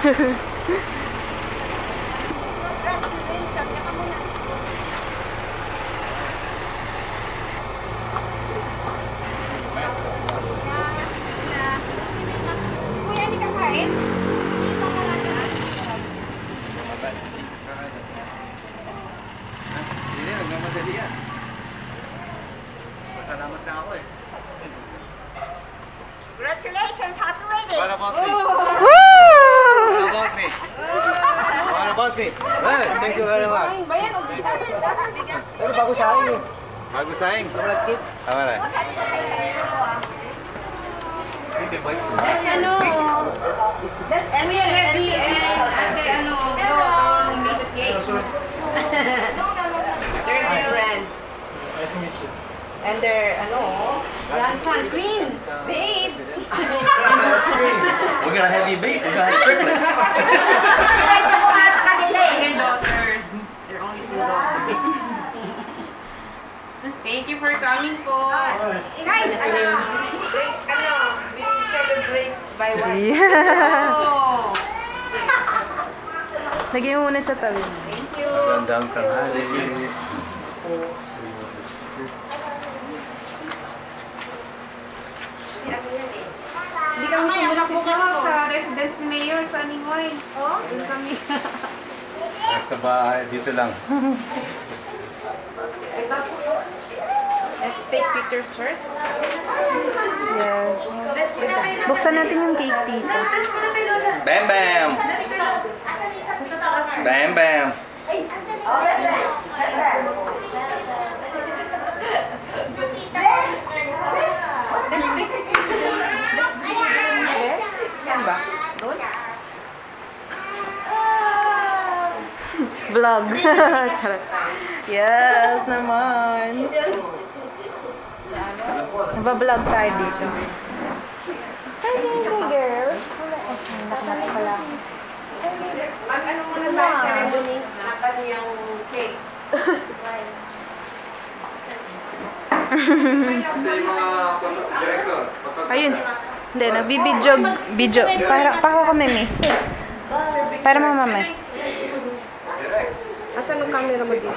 Salamat na ako eh. Congratulations, happy wedding! What about me? What about me? What about me? Well, thank you very much. Pero bago saing eh. Bago saing? Malagkit. Tama na. That's ano. That's Kuya Levi and Ate ano, made the cake. They're their friends. Nice to meet you. And they're, grandson, queen, babe. We're gonna have you beat. We're gonna have triplets. Their daughters. They're only 2 daughters. Thank you for coming po. Guys, we celebrate by one. Yeah. Oh. Lagyan mo muna sa tabi. Thank you. Magandang tanghali. Hindi kami sumulak bukas sa residence ni Mayor sa Ninghoy. Oh? Doon kami. Nasa bahay, dito lang. Let's take pictures first. Yes. Buksan natin yung cake, tita. Bam bam! Bam bam! Saan ba? Doon? Vlog. Yes, naman. Nagbablog tayo dito. Hi, baby girl. Nakmas pala. Mas ano muna tayo ceremony? Nakan yung cake. Ayun. Hindi, nagbibidyo. Para ko meme. Para mamamay. Asan ang camera mo dito?